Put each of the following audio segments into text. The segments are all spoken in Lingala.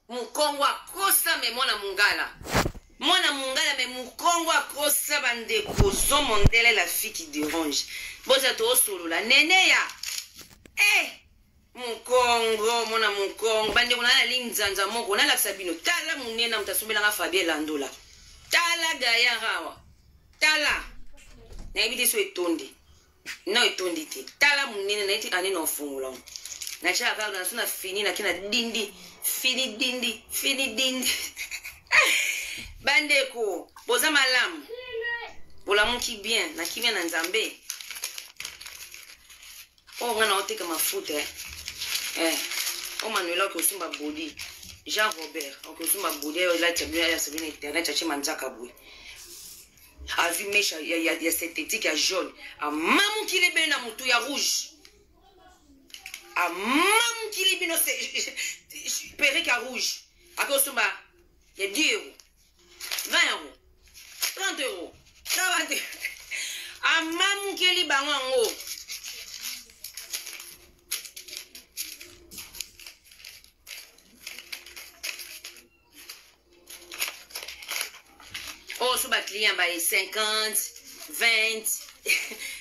Mukongo akosa me mwana mungala. Mwana mungala me mukongo akosa bandeko zo mondele la fille qui dérange. Boza to solo la nene ya. Mukongo mwana mukongo bandeko na linzanza moko na la sabino tala munena mtasomela nga Fabien Landola. Tala gaya rawa. Tala. Na ebite so etondi. No etondi te. Tala munene na eti ane no fungula. Na chaka na suna fini na kina dindi. Fini dindi. Bandeko, boza malamu. Bolamu ki bien, na ki bien na nzambe. Oh, ngana oteka mafuta. Oh, Manuela ko sumba body. Jean Robert, ko sumba body la tchabia ya sabine internet chachi manzaka bui. Avi mesha ya synthétique ya jaune. A mamu ki lebe na mutu ya rouge. A mamu ki lebe no perruque à rouge. A ko sumba ya 10 euros. 20 euros. 30 euros. 40 euros. A mamu ki li bango. Oh, sur ma client, bah, 50, 20,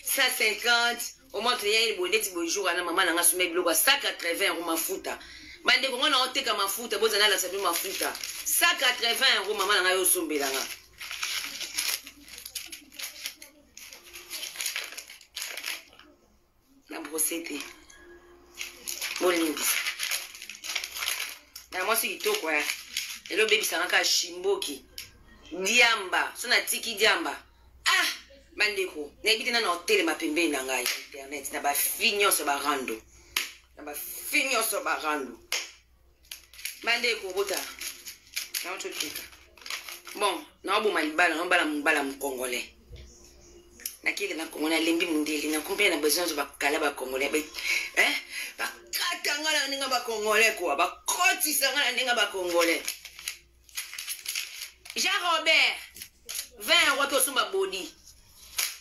150. Au moins, client, il est bon, il jour, maman, on a soumis le 180 euros ma fouta. Bande, comment on a ôté ma fouta, bon, on a la salle ma fouta. 180 euros, maman, on a eu son bélanga. La brossette. Bon, limbi. Moi, c'est tout, quoi. Et le bébé, ça n'a qu'à chimboki. Diamba, sona tiki diamba. Ah, bandeko. Na ebite na hotel ma pembe na ngai internet na ba finyo so ba rando. Na ba finyo so ba rando. Bandeko bota. Na on chotika. Bon, na obo malibala, na mbala mkongolais. Na kile na kongona lembi mundeli na kumbe na besoin ba kala ba congolais ba katanga na ninga ba congolais ko ba koti sanga na ninga ba congolais. Jean Robert, 20 euros que sur ma body.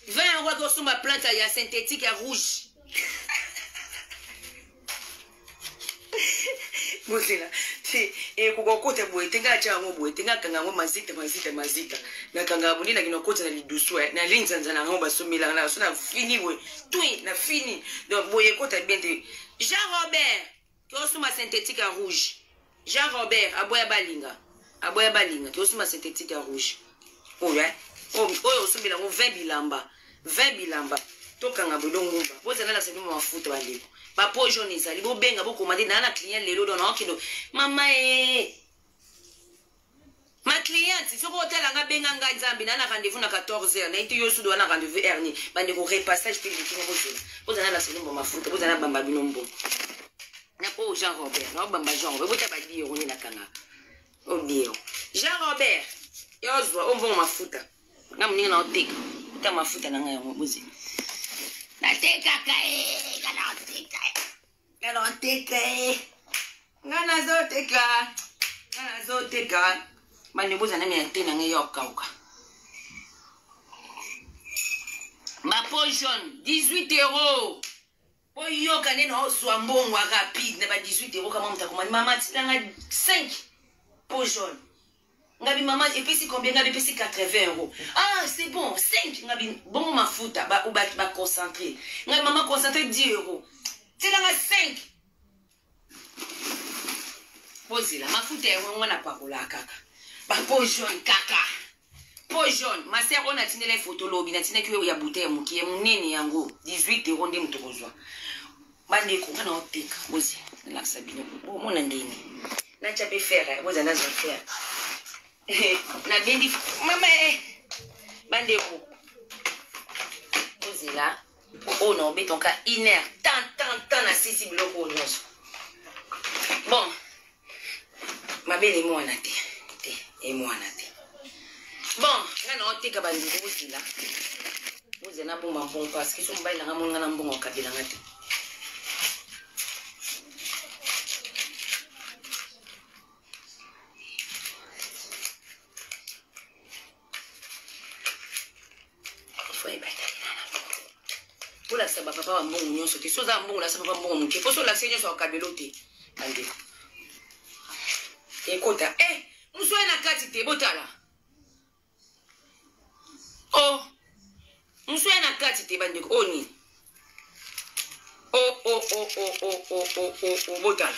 20 euros que sur ma plante ya synthétique ya rouge. Bon, c'est là. Et quand on a boé, tenga chango boé, tenga kangango mazita. Na kangabuni na kinokota na liduswa, na linzanza na ngomba sumila na sona fini boé. Tout na fini. Donc boé kota bien te. Jean Robert, que sur ma synthétique ya rouge. Jean Robert, aboya balinga. Aboya balinga, tu aussi ma synthétique à rouge. Oh ouais. Oh aussi bila 20 bilamba. 20 bilamba. Toka ngabo ngumba. Boza na la sebi mafuta bandeko. Ba po jaune ezali bo benga bo commander na client lelo don okindo. Mama ma cliente, si ko hotel nga benga nga nzambi na rendez-vous na 14h na iti yo sudo na rendez-vous erni. Bandeko repassage puis likina bozo. Boza na la sebi mafuta, boza na bamba binombo. Na po Jean Robert, na bamba Jean Robert, bota ba di yoni na kanga. Oh Dieu. Jean Robert. Yozwa ombo mafuta. Na mninga na oteka. Uta mafuta na ngayo mbuzi. Na teka kae, kana oteka. Kana oteka. Ngana zoteka. Bani buza na mi tena ngayo kauka. Ma peau jaune 18 euros. Po yo kanena oswa mbongo rapide na ba 18 euros kama mtakomani mama tanga 5. Peau jaune. Ngabi maman, et puis si combien? Ngabi puis si 80 euros. Ah, c'est bon, 5. Ngabi bon ma fouta, ba ou ba concentré. Ngabi maman concentré 10 euros. C'est dans la 5. Posez là, ma fouta, on n'a pas pour la caca. Ba peau jaune, caca. Peau jaune, ma sœur, on a tenu les photos lobby, na tenu que y a bouteille mouki, mon nene yango, 18 euros de mtokozwa. Bandeko, on a oteka, posez. Là, ça bien. Bon, mon andini. Na chape faire, vous en avez faire. Na bien dit, maman, bandeko. Posez là. Oh non, mais ton cas inerte. Tant, na sisi biloko nyonso. Bon. Ma belle et moi na te. Et moi na te. Bon, là non, te ka bandeko aussi là. Vous en avez bon parce que son bail na ngamon na mbongo kabila ngati. Pour la sababa papa mbongo nyonso te soza mbongo la sababa mbongo muke poso la senyo so kabelote ande ekota muswe na kati te botala oh muswe na kati te bandeko oni oh botala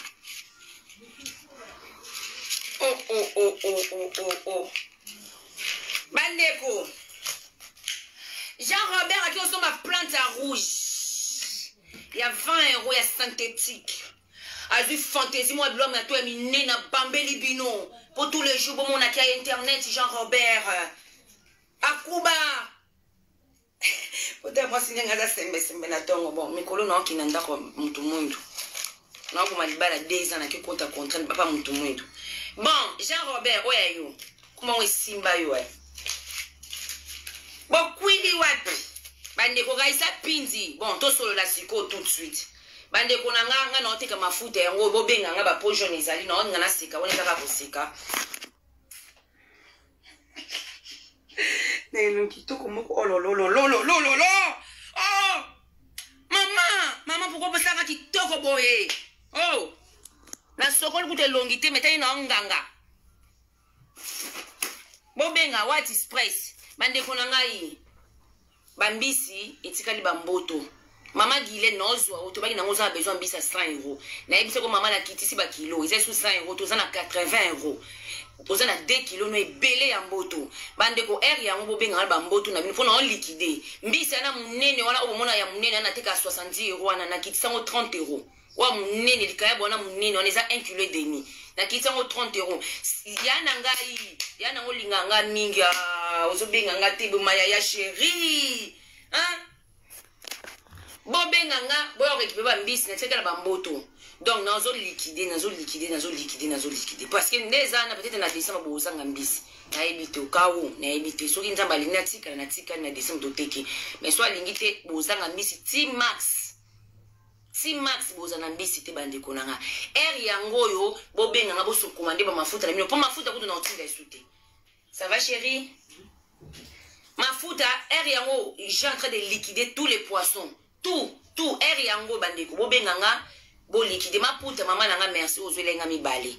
oh bandeko Jean-Robert a qui ont ma plante à rouge. Il y a 20 € il y a synthétique. A vu fantaisie moi de l'homme à toi miné na bambeli bino pour tous les jours bon on a qui internet Jean-Robert. Akuba. Peut-être moi signer ngaza sembe na tongo bon mikolo na kinanda ko mtu mundu. Na ko malibala 2 ans na ki compte contrainte papa mtu mundu. Bon, Jean-Robert oya yo. Comment on simba yo Bon, kwili wapi? Bande ko gaisa pinzi. Bon, to solo la siko tout de suite. Bande ko nga na oteka mafuta yango bo benga nga ba pojo nezali na nga na sika wona kaka kosika. Nelo kitoko moko olololololololo. Oh! Maman pourquoi pas ça kitoko boye? Oh! Na sokol kute longité metali na nganga. Bo benga what is price? Bande kona ngai bambisi etikali bamboto mama gile nozwa otobaki nango za besoin mbisa 100 €. Na ebise ko mama na kitisi ba kilo eza sous 100 € toza na 80 €. Toza na 2 kilo no ebele ya mboto. Bande ko air yango bobenga bamboto na bino pona on liquider. Mbisa na munene wana obomona ya munene na teka 70 € wana na kitisa ngo 30 €. Wa munene likaya bona munene on eza 1 kilo et demi. Na kitisa ngo 30 €. Yana ngai yana ngo linganga mingi ozobenga nga te bomaya ya chérie hein bobenga nga boyo récupérer ba mbisi na tsekala ba mboto donc nazo liquider parce que ndeza na peut-être na décembre bozanga mbisi na ebite okawo na ebite soki nzamba lina tika na décembre toteki mais soit lingite bozanga mbisi ti max bozana mbisi te bande konanga yango yo bobenga nga boso commande ba mafuta na mino po mafuta kuto na otinda esute. Ça va chérie? Mafuta, yango, j'ai en train de liquider tous les poissons. Tout, yango bandeko. Bo benganga, bo liquider ma puta maman nanga merci aux olenga mi bale.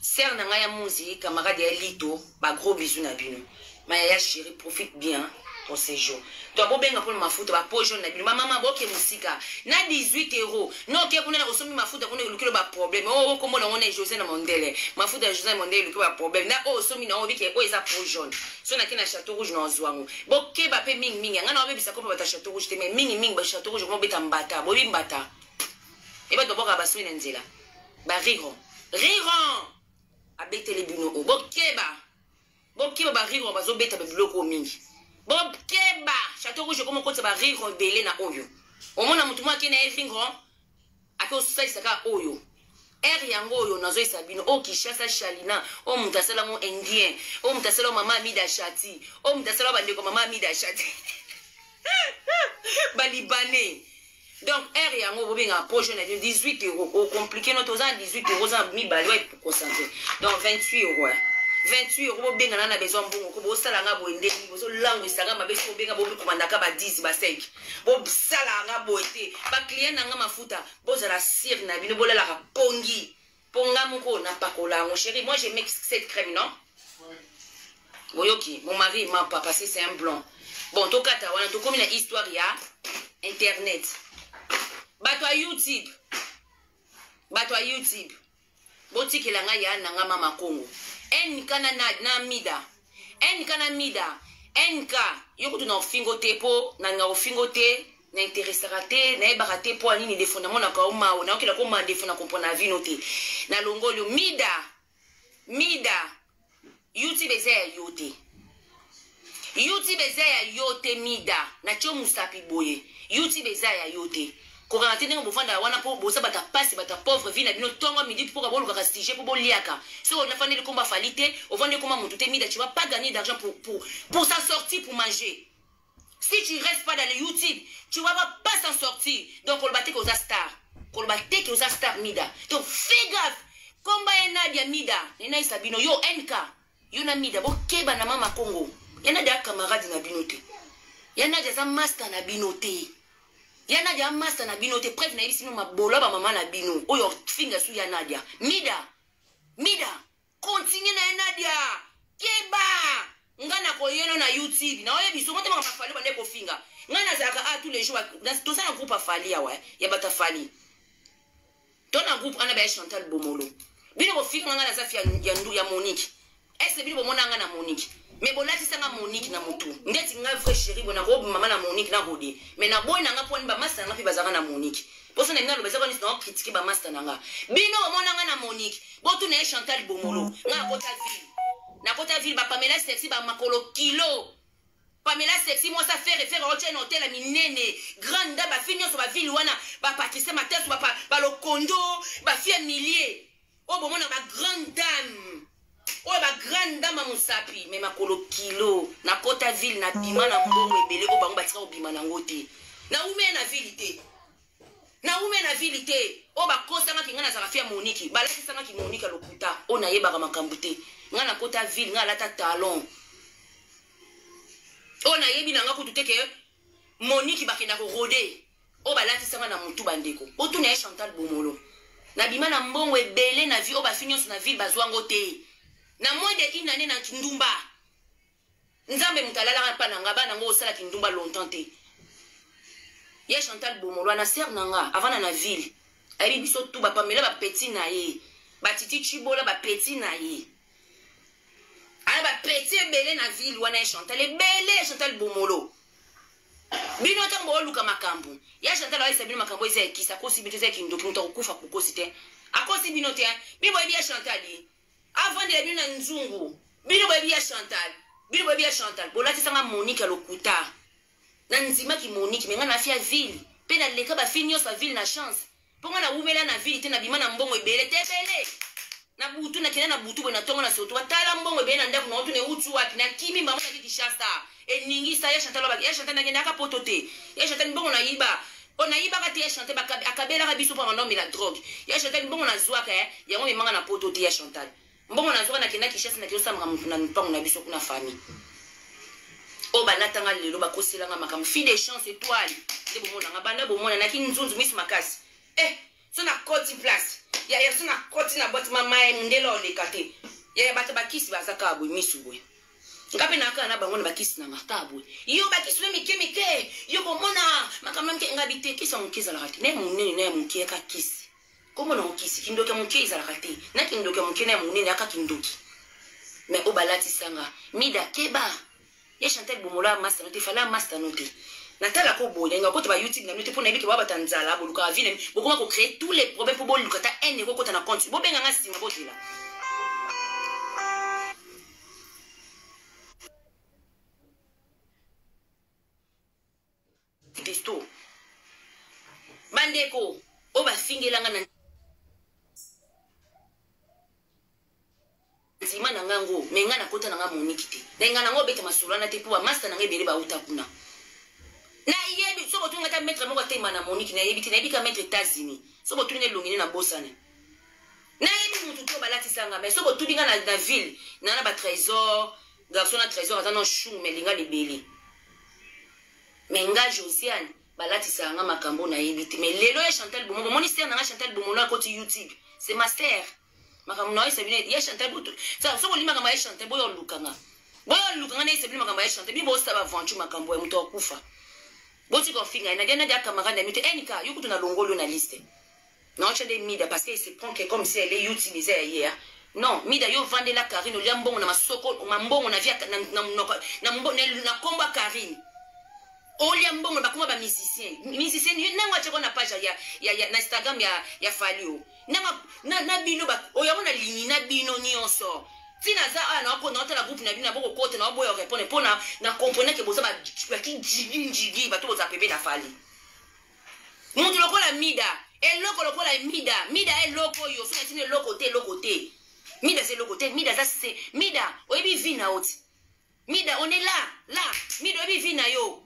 Sœur nanga ya muzi, camarade ya lito, ba gros bisous na bino. Maya chérie, profite bien ton séjour. Toi bo benga pour mafuta ba pojo na bino. Maman boke musika. Na 18 €. Non ke kuna na kosomi mafuta kuna lukilo ba problème. Oh komo na ngone José na Mondele. Mafuta José na Mondele lukilo ba problème. Na somi na obi ke eza po jaune. So na kina Château Rouge na ozwango. Boke ba pe mingi. Nga na obi bisa ko ba Château Rouge te mais mingi ba Château Rouge ko beta mbata. Bo bi mbata. E ba doboka ba so ina nzela. Ba riron. Abete le bino o. Boke ba riron ba zo beta ba biloko mingi. Bokeba Château Rouge comme on ba rire belé na oyo. Omona mutu mwa kina ringo ako saisa ka oyo. Yango oyo nazo isabino o Kishasa Shalina o mutasala mo indien o mutasala mama Mida Shati o mutasala bandeko mama Mida Shati. Balibane. Donc yango bobenga projet na 18 €. O compliqué notre 18 € za mi balwa pour concentrer. Donc 28 €. 28 € bobenga na besoin mbongo ko bosala nga boende bozo lango isanga mabeso bobenga bobi komandaka ba 10 ba 5 bosala nga boete ba client nga mafuta bozala sir na bino bolela ka ponga moko na pakola mon chéri moi j'aime cette crème non boyoki mon mari m'a pas passé c'est un blond bon to kata wana to komi na histoire ya internet bato a YouTube botikela nga ya nanga mama Kongo enka na mida enka yoko tuna ofingo te po na nga ofingo te na interesaka te na ebaka te po anini defona mona ka oma na okela ko ma defona kompona vino te na longolo mida YouTube eza yote mida na cho musapi boye YouTube eza ya yote ko kana tene bofanda wana po bosa bata passe bata pauvre vie na bino tongo midi pour ka boluka stige pour boliaka so on a fandi le combat falite on vende comment mon tout mida tu vas pas gagner d'argent pour s'en sortir pour manger si tu restes pas dans le YouTube tu vas pas s'en sortir donc on battait aux stars mida donc fais gaffe combat Nadia mida nena isabino yo NK yo na mida bokeba na mama Kongo yana da camarade na binote yana da master na binote yana dia master na bino te preuve na yebisi no mabolo ba mama na bino oyo finga su ya Nadia mida na oye biso mote maka fali bande ko finga ngana zaka a tous les jours dans ça un groupe a fali ya ouais ya bata fali ton un groupe ana ba Chantal Bomolo bino ko finga ngana za fia ya ndu ya Monique est-ce bino bomona ngana Monique mais bolati sanga Monique na mutu ndeti nga vrai chéri bona robe mama na Monique na rodé mais na boy na nga poni ba master na pi bazaka na Monique poso na ngalo bazaka ni no critiquer ba master na nga bino bomona ngana Monique botu na Chantal Bomolo nga kota ville ba Pamela Sexy ba makolo kilo Pamela Sexy moi ça fait référence au tiens hôtel à minene grande ba finyo so ba ville wana ba Patricia Matel so ba lo kondo ba fille millier oh bon na ba grande dame oh ba grande dame musapi mais makolo kilo na kota ville na bima na mbongo ebele ko bango batika obima na ngote na ume na ville te na ume na ville te oh ba kosanga kingana za fia Monique ba laki sanga ki Monique lokuta oh na yeba ka makambute ngana kota ville ngala ta talon on a yebi nanga kutu teke Monique bakenda ko rode o balati sanga na mutu bandeko o tuna Chantal Bomolo na bima na mbongo ebele na vie o ba finyo na ville bazwango te na moins de une année na kindumba nzambe mutalala pa nanga bana ngo sala kindumba longtemps te ya Chantal Bomolo na ser nanga avant na ville ari biso tu ba Pamela ba petit na ye ba titi chibola ba petit na ye ala ba petit belé na ville wana Chantal belé Chantal Bomolo bino tambo luka makambu ya Chantal wa sabino makambo eza ekisa kosi bito za kindo punto kufa kukosi te akosi bino te bibo ya Chantal avant de bino nzungu bino ya Chantal bino ya Chantal bolati sanga Monique lokuta na nzima ki Monique menga na fia ville pe na leka ba finyo sa ville na chance ponga na umela na ville te na bima na mbongo ebele te belé na butu na kena na butu bona tongo na soto watala mbongo be na ndako na otu ne utu wapi na kimi mama na Kinshasa e ningi sa ya Chantal ba ya Chantal na ngenda ka potote ya Chantal mbongo na yiba ona yiba ka te ya Chantal akabela ka biso pa manomi la drogue ya Chantal mbongo na zwaka ya ngome manga na potote ya Chantal mbongo na zwaka na kena Kinshasa na kiosa manga na mpango na biso kuna famille o banatanga lelo ba koselanga makamu fi de chance étoile te bomona ngabanda bomona na kinzunzu miss makasi so na koti place ya sona koti na bot mama ndelo le kate ya bata bakisi bazaka abwe misubwe ngapi na kana bango na bakisi na matabwe yo bakisi we mike yo bomona makamamke ngabite kisa mukiza la kate ne munene ne mukie ka kisi komo na ukisi kindoke mukiza la kate na kindoke mukene munene aka kindoki me obalati sanga mida keba ya Chantal Bomolo master note fala master note natala ko boya nga ko to ba YouTube na note pona ibike baba tanzala boluka vile bokoma ko créer tous les problèmes pour boluka ta ene ko kota na compte bo benga nga sima botila testo bandeko o ba fingela nga na nzima na ngango menga na kota na nga Monique te na nga na ngo beta masulana te pour master na ngebele ba uta kuna na yebi so botunga ta mettre moko tema na Monique na yebi tina bika mettre États-Unis so botunga longine na bosane na yebi mutu to balati sanga mais so botunga na ville na ba trésor garçon na trésor atano chou melinga libeli menga Josiane balati sanga makambo na yebi mais lelo ya Chantal Bomolo ministère na Chantal Bomolo à côté YouTube c'est master makambo na isa bine ya Chantal Bomolo ça so bolima kama ya Chantal boyo lukanga na isa bine makambo ya Chantal bibo sa ba venture makambo ya mutu akufa boti ko finga na gena dia camarade mite enika yukutu na longolo na liste na ocha de mida parce que c'est prend que comme si elle est utilisée hier non mida yo vendre la Karine o liambongo na masoko mambongo na via na mbongo na komba Karine o liambongo ba kuma ba musicien nanga cheko na page ya na Instagram ya Falio na bino ba o yabona lini na bino nyonso tina za na ko na otela groupe na bino boko kote na boyo répondre pona na comprendre que boza ba ki jigi ba to boza pepe na fali mutu lokola mida eloko lokola mida eloko yo so tine loko te mida c'est loko te mida ça c'est mida oyebi vina oti mida on est là mida oyebi vina yo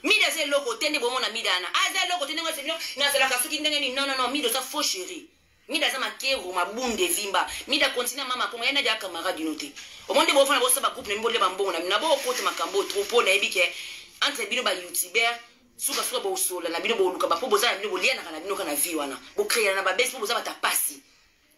mida c'est loko te ne bomona mida na aza loko te ngo se na sala kasuki ndenge ni non mida ça faux chéri mida za makero mabunde vimba mida continue mama kongo yana dia camarade noté au monde bo fana bo sa ba groupe ne mbole ba mbongo na bo kote makambo trop na ebike entre bino ba youtuber suka bo sola na bino bo luka ba po boza bino bo liana kana bino kana vi wana bo créer na ba best bo boza ba tapasi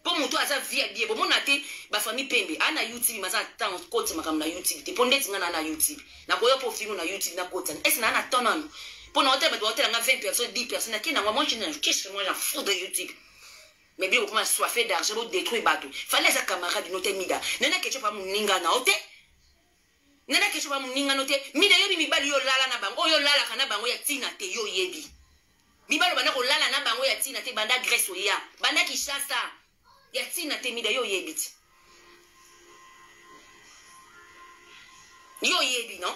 Pour mon toit, ça vient bien. Pour mon athée, ma famille pembe. Ana YouTube, ma ça attend côté ma comme na YouTube. Te pondé tinga na YouTube. Na koyo pour film na YouTube na côté. Est-ce na na tonon. Pour na hôtel, doit hôtel na 20 personnes, 10 personnes. Qui na moi je n'ai qu'est-ce que moi j'en fous de YouTube. Mais bien comment soifé d'argent pour détruire bateau. Fallait sa camarade de noter mida. Nana quelque pas mon ninga na hôtel. Nana quelque pas mon ninga noter. Mida yobi mi bali yo lala na bango yo lala kana bango ya tina te yo yebi. Mi balo bana ko lala na bango ya tina te banda Grèce ya. Banda Kinshasa. Ya tina te mida yo yebit. Yo yebi non?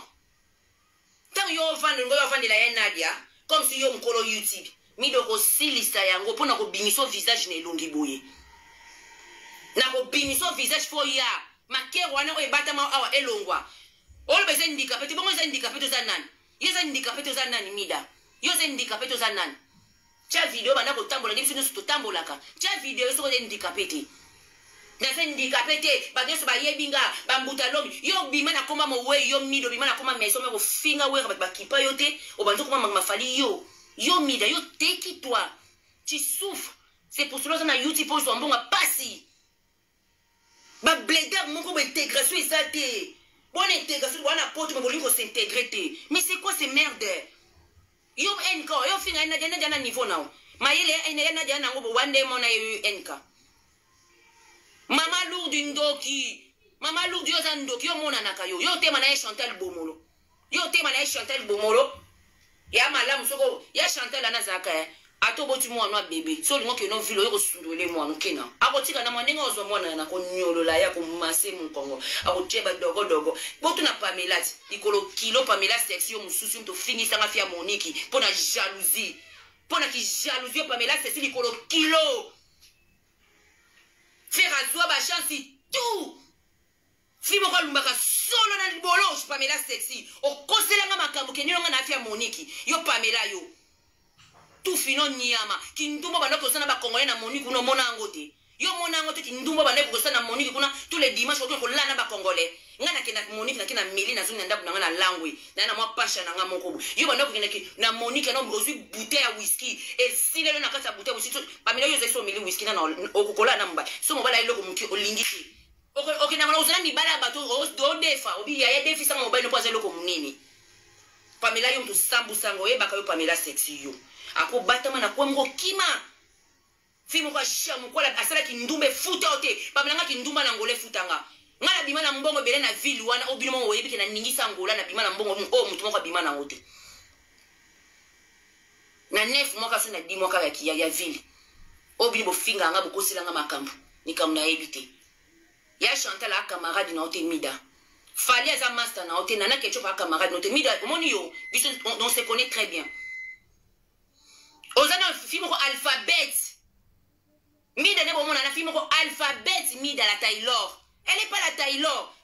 Tant yo vendre la Nadia comme si yo mkolo YouTube. Mido ko silisa yango pona ko bimiso visage ne longi boye. Na ko bimiso visage fo ya. Makero wana o ebatama awa elongwa. Ol beze handicapé ti bongo za handicapé to za nani? Yo za handicapé to za nani mida? Yo za handicapé to za nani? Cha video bana ko tambola ngisi no to tambolaka. Cha video so ko handicapé ti. Na za handicapé te ba deso ba yebinga ba mbuta lobi. Yo bima na koma mo we yo mido bima na koma meso me ko finga we ba kipa yo te o banzo koma mafali yo. Yo mida, yo teki toi. Tu souffres. C'est pour cela que na YouTube pour son bon à passer. Ba blader mon ko intégration exalté. Bonne intégration, bonne apporte mais bolingo s'intégrer te. Mais c'est quoi ces merdes? Yo NK, yo finga na niveau now. Mayele na jana ngo one day mona yo NK. Mama lourde ndoki. Mama lourde yo za ndoki yo mona nakayo. Yo tema na Chantal Bomolo. Yo tema na Chantal Bomolo. Ya malamu soko ya Chantal anazaka ato boti mwana bébé so lingo ke no vilo yoko sundole mwana kena akotika na mwanenga ozo mwana na konyolola ya kumase mu Kongo akocheba dogo dogo botu na Pamela ikolo kilo Pamela section mususu mto finisa ngafia Monique pona jalousie pona ki jalousie Pamela section ikolo kilo faire azwa ba chance tout Fimo kwa lumbaka solo na libolo Pamela sexy. O kosela nga makambo kenyo nga na afia Monique. Yo Pamela yo. Tu fino nyama. Kindumba banda kosana ba Congolais na Monique uno mona ngote. Yo mona ngote kindumba banda kosana na Monique kuna tous les dimanches ko lana ba Congolais. Nga na kena Monique na kena Meli na zuni ndabu na langwe. Na na mwa pasha na nga moko. Yo banda kena na Monique na ozui bouteille ya whisky. E si lelo na kata bouteille whisky. Pamela yo zeso mili whisky na okokola na mba. So mobala iloko muki olingiki. Ok, na mwana mi bala bato do defa obi ya defi sanga mobile no poza loko munini. Pamela yo mtu sambu sango e baka yo Pamela sexy yo. Ako batama na kwa mgo kima. Fimo kwa shamu kwa la asala ki ndumbe futa ote. Pamela nga ki ndumba na ngole futanga. Nga na bima na mbongo bele na vili wana obi no mo webi ke na ningisa ngola na bima na mbongo o mtu mwa bima na ote. Na 9 mwaka so na 10 mwaka ya vili. Obi ni bo finga nga bo kosila nga makambu. Ni kam na ebite. Ya Chantal a camarade na ote mida. Fallait à master na ote nana quelque chose à camarade na ote mida. Moni yo, on se connaît très bien. Ozana film ko alphabet. Mida ne bon na film ko alphabet mida la Taylor. Elle est pas la Taylor.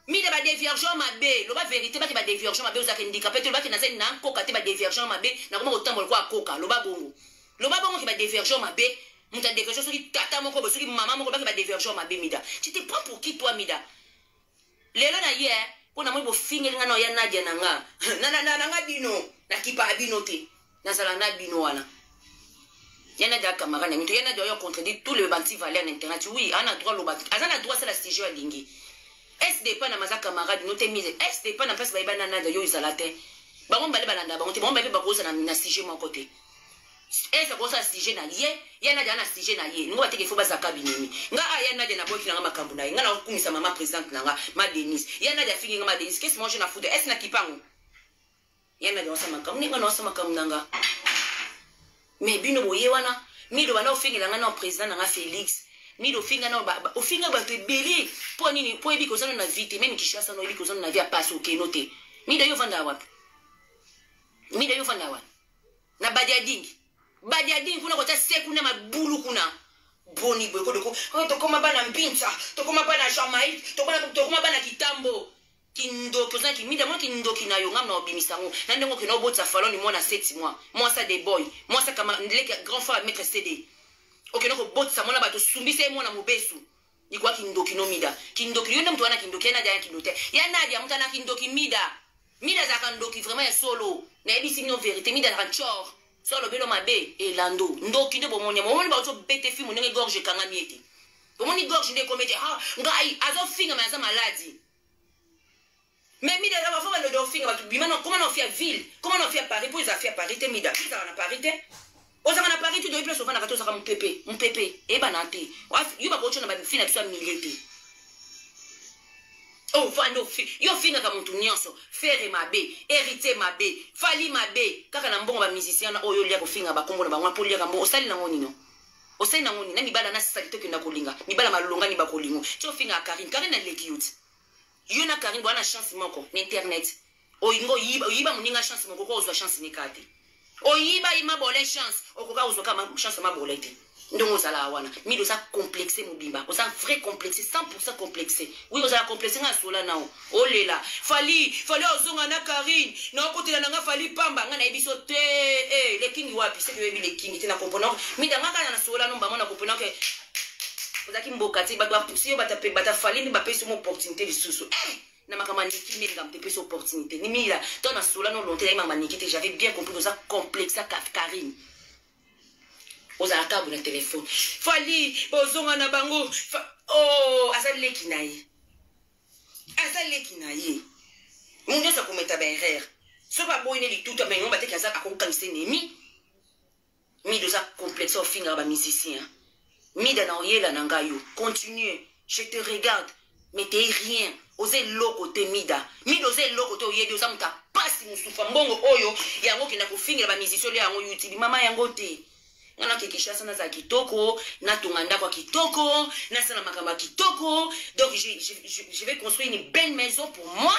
Mida ba déviergeant ma bé. Lo ba vérité ba ki ba déviergeant ma bé ozaka handicapé to ba ki na sen na koka te ba déviergeant ma bé na ko otambo ko akoka lo ba bongo. Lo ba bongo ki ba déviergeant ma bé. Mouta déversion sur tata moko sur maman moko ba ki ba déversion ma bé mida. Tu te prends pour qui toi mida? Lelo na ye pona mo bo fingel nga no ya Nadia nanga. Na nga bino na kipa bino te. Na sala na bino wana. Yana da camarade na mito yana doyo contredire tous les bantis valeurs internet. Oui, ana droit lo banti. Azana droit c'est la stigio alingi. SD pas na maza camarade no te mise. SD pas na pesa ba ibana na yo izalate. Ba mo bale balanda ba mo te mo ba ko sa na stigio mon côté. Et ça commence à stiger na ye yana jana stiger na ye ngo bateke fo bazaka binini nga yana jana boki na makambu na nga na kumisa mama présidente na nga ma Denise yana ja fingi nga ma Denise qu'est-ce manger na food est na kipango yana ja osama makambu nga na osama makambu nanga mais bino boye wana mido bana ofingi nga na président na nga Félix mido finga na ofinga ba te belé po nini po ebi ko sana na vite même Kinshasa no ebi ko sana na via passe ok noté mido yo vanda wapi na Badiading kuna kota seku na mabulu kuna boni boy ko doko to koma bana mpincha to koma bana Jamaïque to koma bana kitambo kindo koza ki mida mo kindo kinayo ngamna obimisango na ndengo kino botsa faloni mwana 7 mois moi ça des boy moi ça kama ndele grand frère maître CD okeno ko botsa mwana bato sumbise mwana mobesu ni kwa kindo kino mida kindo kino mtu ana kindo kena ja kindo te ya Nadia mtu ana kindo mida za kandoki vraiment ya solo na ebi signo vérité mida na chor solo belo mabe elando ndoki nde bomonya momoni ba to bete fi monenge gorge kanga miete omoni gorge nde komete ha ngai azofinga mais aza maladi mais mida la bafo balodo ofinga batu bimano comment on fait à ville comment on fait à Paris pour ils a fait à Paris te mida ils a na Paris te ozanga na Paris tu dois plus souvent na kato saka mon pépé e banate yo ba kocho na ba fina biso milete oh vando yo finga ka muntu nyonso faire mabe hériter mabe fali mabe kaka na mbongo ba musicien na oyo lia ko finga ba kombo na ba mwa lia ka mbongo osali na ngoni no osali na ngoni na mibala na salite ke na kolinga mibala malonga ni ba kolingo to finga Karine na leki youth yo na Karine bwana chance moko na internet oyingo yiba muninga chance moko ko ozwa chance ni kate oyiba ima bole chance okoka ozwa kama chance ma bole te ndongo zala wana mi dosa complexé mobimba osa vrai complexé 100% complexé oui osa complexé nga sola nao olela fali ozonga na Karine na okotela nanga fali pamba nga na ebiso te le king wapi c'est que le king te na comprendre mi danga kana na sola no mbamona comprendre que ozaki mboka ti siyo bata fali ni bapesi mo opportunité lisusu na makama niki minga mtepesi opportunité ni mila to na sola no lonte na makama niki te j'avais bien compris osa complexe à Karine oza kabu na téléphone fali bozonga na bango oh azaleki na ye munyo sa kometa ba erreur so ba boyne li tout mais on ba te kaza akokanise nemi mi dosa complexe au finger ba musicien mi da na oyela na ngayo continue je te regarde mais t'es rien osé loko te mida osé loko te oyedi oza muta pasi musufa mbongo oyo yango kina ko finger ba musicien yango YouTube mama yango te ngana kikishasa na za kitoko na tunganda kwa kitoko na sana makamba kitoko donc je vais construire une belle maison pour moi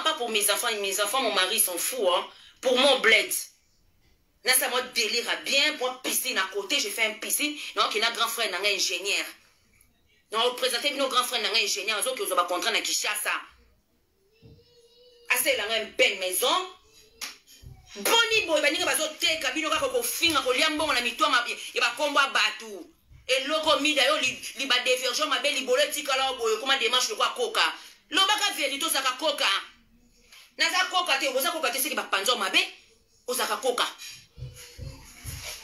pas pour mes enfants mon mari s'en fout hein pour mon bled na ça moi délire à bien pour piscine à côté j'ai fait un piscine donc il a grand frère nanga ingénieur donc représenter nos grands frères nanga ingénieur zo ki ozo ba contrat na Kishasa assez la une belle maison boni boy baninga bazoteka bino kako kofinga kolia mbongo na mitwa ya bakombo batu eloko mida yo li ba diversion mabe libolo tikala boyo koma démarche kwa koka lobaka vérité osaka koka naza koka te oza koka te seki bapanzo mabe osaka koka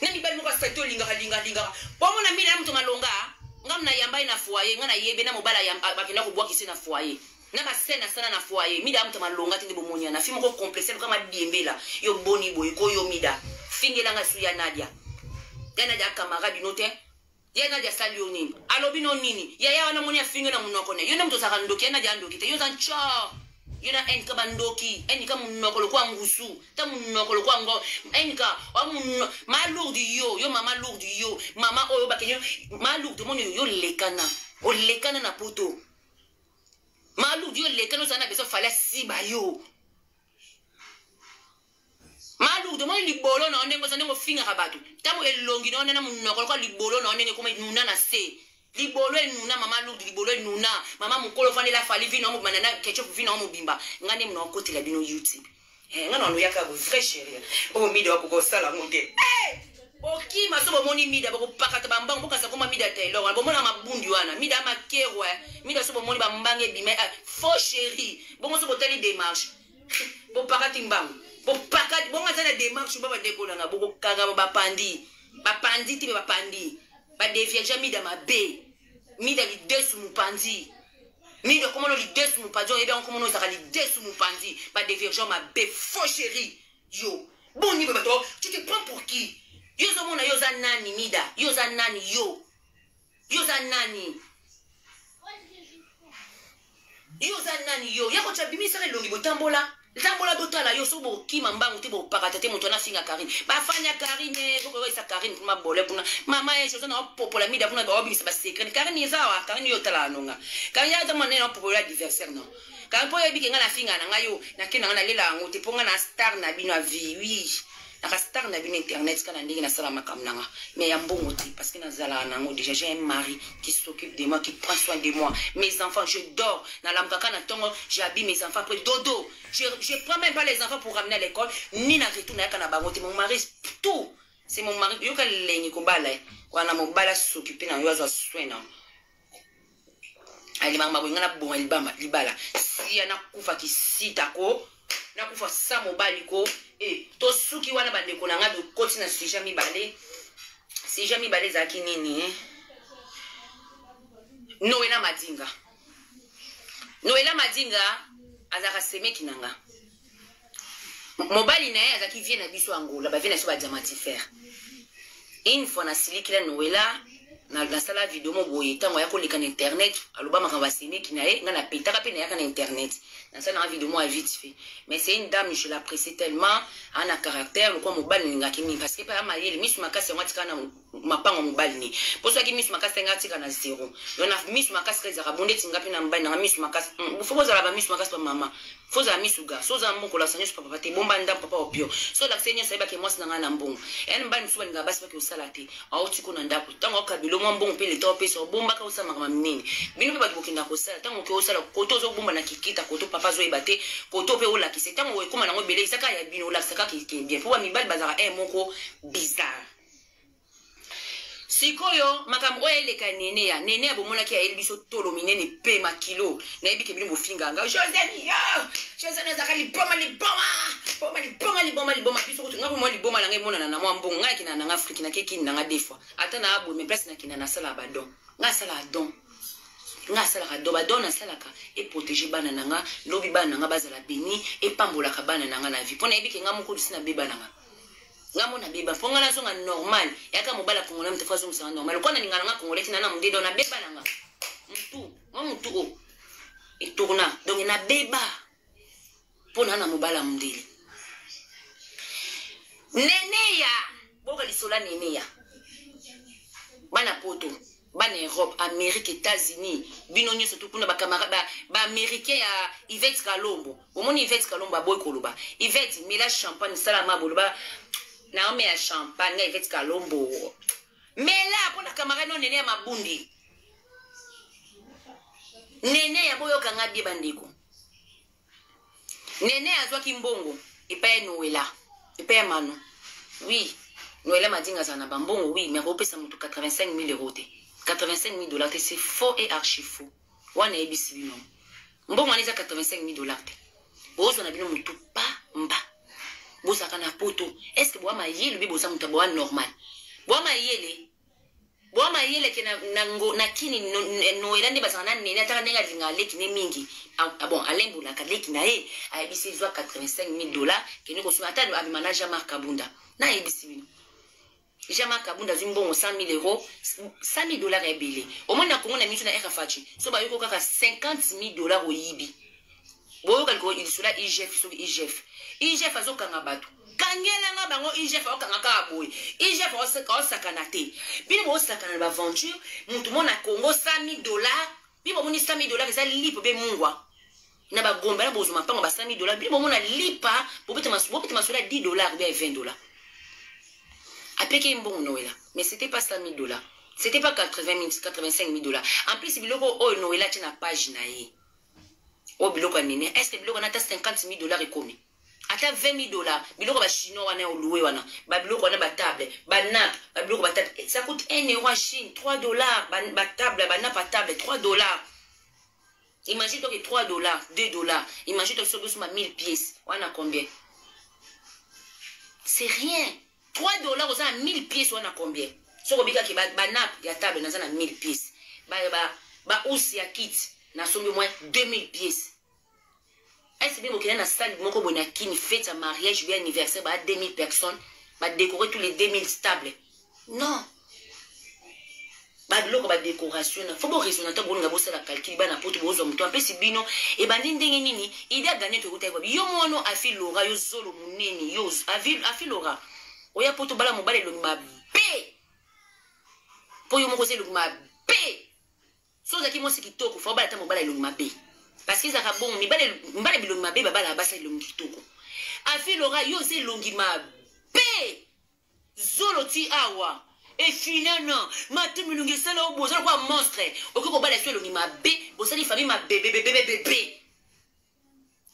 na mibali moko sato linga pomo na mina mtu malonga ngam na yamba ina foyer ngana yebe na mobala yamba bakenda ko bwa kisi na foyer na basena sana na foyer mida mtu malonga tindi bomonya na fimo ko complexe kama diembela yo boni boy ko yo mida fingela nga suya Nadia Nadia camarade note ya Nadia salioni alobi no nini ya wana monya fingela munoko ne yo na mtu saka ndoki Nadia ndoki te yo zancha yo na enka bandoki enka munoko lo kwa ngusu ta munoko lo kwa ngo enka wa mun malourdi yo mama lourdi yo mama oyo bakenyo malourdi monyo yo lekana na poto malu dio lekano sana beso fala siba yo malu de mo libolo na onengo sana ngo finga kabatu tamu elongi na onena munoko kwa libolo na onenge kuma nuna na se libolo nuna mama lu libolo nuna mama mukolo fane la fali vino mo manana ketchup vino mo bimba ngane mno koti la bino YouTube ngana no yaka go vrai chérie o mi do ko sala ngoke oki masobo moni mida bako pakata bambang boka sa koma mida tailo bo mona mabundi wana mida makerwa mida sobo moni bambange bime faux chéri bongo sobo tali démarche bo pakati mbang bo pakati bongo tala démarche baba dekola nga boko kaga bapandi ti bapandi ba dévier mida mabe mida li desu mupandi mida komo lo li desu mupandi ebe komo no saka li desu mupandi ba dévier mabe faux chéri yo boni baba to tu te prends pour qui Yoza mona yoza nani mida yoza nani yo yako chabimi sare longi botambola dotala yo sobo kima mbangu te bo pakata te moto na finga Karine bafanya Karine ko isa Karine kuma bole kuna mama ye choza na popola mida kuna ba obisa ba secret Karine zawa Karine yo tala nonga kanya ta mona na popola diversaire non kan po yebi kenga na finga na ngayo na kina na lela ngo te ponga na star na bino vie oui la star na bin internet kana ndingi na sala makamnanga mais ya mbongo ti parce que nazala nango déjà j'ai un mari qui s'occupe de moi qui prend soin de moi mes enfants je dors na lamkaka na tongo j'habille mes enfants après dodo je prends même pas les enfants pour ramener à l'école ni na retourner à kana bango ti mon mari tout c'est mon mari yo ka lengi ko bala wana mo bala s'occuper na yo azo soin na ali mama ngana bon libala si ana kufa kisita ko na kufa sa mobali ko to suki wana bandeko na nga do koti na si jamais balé za ki nini Noela Madinga. Noela Madinga, azaka semeki nanga. Mobali na ye azaki vient na biso Angola, ba vient na so ba diamantifère. Une fois na siliki la Noela na sala vidéo mo boye tango ya koleka na internet, aloba makamba semeki na ye, nga na petaka pe na yaka na internet. Na sala na vidéo mo a vite fait. Mais c'est une dame, je l'apprécie tellement, en a caractère, le quoi mobali ninga kimi parce que pa maye misu makasi ngwatika na mapango mobali ni. Poso ki misu makasi ngatika na zéro. Yo na misu makasi keza bonde tingapi na mbali na misu makasi. Faut za la misu makasi pa mama. Faut za misu ga. So za mbongo la sanyo papa te bomba ndam papa opio. So la senya saiba ke mwasi na mbongo. En mbali misu balinga basi pa ke osala te. Au tiko na ndako. Tango kabilo mwa mbongo pe le to pe so bomba ka osama kama mingi. Bino pe ba bokinda ko sala. Tango ke osala koto zo bomba na kikita koto papa zo ebate koto pe ola kise. Tango we koma na ngobele isaka ya bino ola saka ki bien. Pour mibali bazara moko bizarre. Sikoyo makambo eleka nene ya bomona ki ya elbiso tolo minene pe makilo na ebike bino bofinga nga José zakali boma biso ko tunga mo liboma na ngai mona na mwa mbongo ngai kina na Afrique na keki na nga defwa ata na abo me place na kina na sala badon nga sala don nga sala ka do badon na sala ka e protéger bana nanga lobi bana nga bazala beni e pambola ka bana nanga na vie pona ebike nga moko disi na beba nanga ngamo na beba fonga na zonga normal yaka mobala kongola mtefa zo msanga normal kwa na ningana nga kongoleti na mdedo na beba nanga mtu o e tourna donc na beba pona na mobala mdele neneya boka lisola neneya bana poto bana Europe Amérique États-Unis bino nyoso tukuna ba camarade ba américain ya Yvette Kalombo omoni Yvette Kalombo boy koloba Yvette mila champagne salama boloba Naomi ya champagne nga Yvette Kalombo. Mais là, pour la camarade non nene ya mabundi. Nene ya boyo kanga bie bandeko. Nene ya zwa kimbongo. Ipa ya Noela. Ipa ya Mano. Oui. Noela Madinga zana bambongo, oui. Mais repesa mutu 85 000 euros te. 85 000 dollars te. C'est faux et archi faux. Wana ebisi bino. Mbongo aniza 85 000 dollars te. Bozo na bino mutu pa mba. Bosa kana poto est-ce que boa mayele bi bosa muta boa normal boa mayele ke na kini no elande basana nene ataka nenga linga leki ne mingi bon alembo la kaleki na e a bisi zwa 85 000 dollars ke ne ko suma ata abi manager Marc Kabunda na e bisi bino Jean-Marc Kabunda zimbongo 100 000 euros 100 000 dollars ebele au moins na kongo na mitu na RFH so ba yoko kaka 50 000 dollars oyibi boyo kaliko ilisula IGF so IGF azokanga bato kangela nga bango IGF okanga ka boy IGF osakana te bino osakana ba aventure mutu mona Congo 100 000 dollars bino moni 100 000 dollars za lipo be mungwa na ba gomba na bozuma pango ba 100 000 dollars bino mona lipa bobete masula 10 dollars be 20 dollars apeke mbongo Noela mais c'était pas 100 000 dollars c'était pas 85 000 dollars en plus biloko o Noela tina page na ye o biloko nene est-ce que biloko na ta 50 000 dollars ekomi ata 20 000 dollars biloko ba chinois wana o loué wana ba biloko wana ba table ba nappe ba biloko ba table ça coûte 1 euro en Chine 3 dollars ba table ba nappe table 3 dollars imagine toi que 3 dollars 2 dollars imagine toi que sur 1000 pièces wana combien c'est rien 3 dollars aux 1000 pièces wana combien so ko bika ki ba nappe ya table na za na 1000 pièces ba usi ya kit na sombi au moins 2000 pièces. Est-ce que bien qu'il y a une salle moko bona kini fête à mariage bien anniversaire ba 2000 personnes ba décorer tous les 2000 stables. Non. Ba biloko ba décoration na faut bo raisonner to boninga bo sala calcul ba na poto bo zo muto apesi bino e ba ndenge nini ide gagner to kuta kwa yo mono afi lora yo zolo muneni yo afi lora oya poto bala mobale lo mabe po yo moko se lo mabe so za ki mo sikitoko fo bala ta mobala lo mabe parce que ça va bon mbale bilongi mabe babala basa longi kitoko afi lora yo se longi mabe zolo ti awa et finalement matin milongi sala o boza kwa monstre okoko bala so longi mabe bosali famille mabe bebe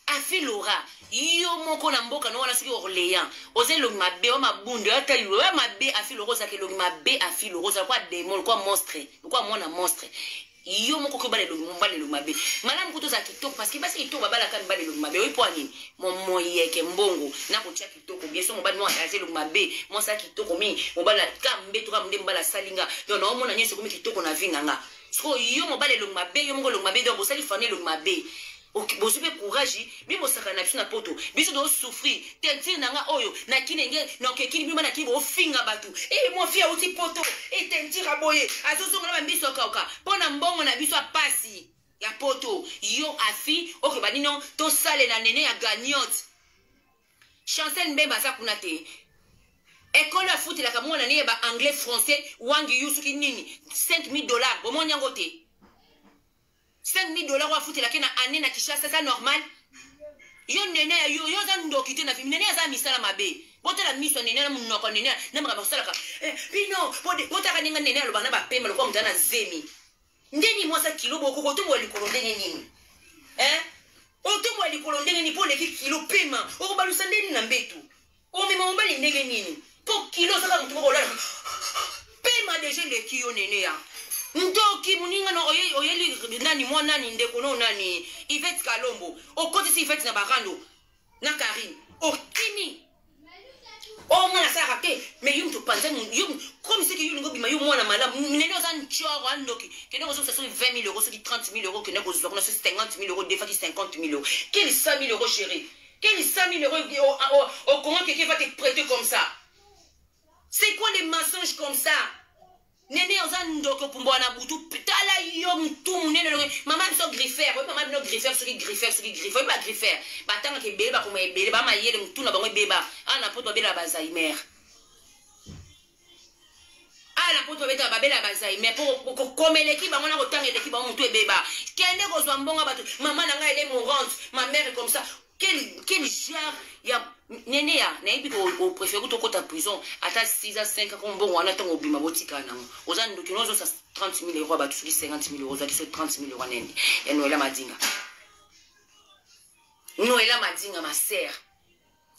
afi lora yo moko na mboka no wana siki Orléans oze longi mabe o mabunde ata yo mabe afi lora za ke longi mabe afi lora za kwa démon kwa monstre kwa mona monstre yo moko ko bale lo mabe malamu kuto za kitoko parce que basi kitoko babala kan bale lo mabe oyi poani mo yeke mbongo na ko tia kitoko bien so mo bale no akaze lo mabe mo sa kitoko mi mo bala kambe to kamde mbala salinga yo na omona nyeso ko mi kitoko na vinga nga So yo mobile le mabe, yo mongo le mabe donc bosali famille le mabe. Bosu be courage, bi bosaka na biso na poto. Biso do souffrir. Tentire nanga oyo na kinenge na kekini bima na kibo finga batu. Mo fia uti poto. Tentire aboye. Azosonga na biso kauka. Pona mbongo na biso apasi ya poto. Yo afi oke badino to sale na nene ya gagnotte. Chancel Mbemba sa kuna te. École à foot la kamona ni ba anglais français wangi yusuki nini $5,000 au monde yangote $5,000 wa foot la kena année na Kinshasa ça normal yo nene yo za ndokite na nene za misala mabe bote la miso nene na munoko nene na maka basala ka bino bota ka ninga nene lo bana ba pema lo kwa mtana zemi ndeni mwasa kilo boko ko tumbo likolo ndenge nini otumbo likolo ndenge ni pole ki kilo pema o balusa ndeni na mbetu o mema mbali ndenge nini pour kilo saka mutu ko la pema déjà le kilo nene ya ndoki muninga no oyeli nani mwa nani ndeko no nani Yvette Kalombo okoti si Yvette na barando na Karine okini o mwana saka ke mais yum to panza yum comme c'est que yum ngo bima yum mwana malamu nene ozan choro andoki kene ozo ça 20,000 €, c'est 30,000 €, kene ko zokona 50,000 €, des fois 50,000 €. Quel 100,000 € chérie? Quel 100,000 € au Congo quelqu'un va te prêter comme ça? C'est quoi les mensonges comme ça? Nene ozan ndoko pumbo na butu tala yo mtu nene maman so griffer oui maman no griffer so griffer pas griffer batanga ke beba ko mebele ba mayele mtu na bango beba ana poto bela bazaimer ana poto beta babela bazaimer pour komeleki bango na kotanga eleki bango mtu ebeba kende ko zwa mbonga batu maman na ngai ele mourante ma mère est comme ça quel genre ya nene ya na ibi ko préfère to kota prison ata 6 à 5 ko mbongo wana tango bima botika na ozan ndo kinozo sa 30,000 € batu 50,000 €, zaki so 30,000 € nene ya Noëlla Madinga ma sœur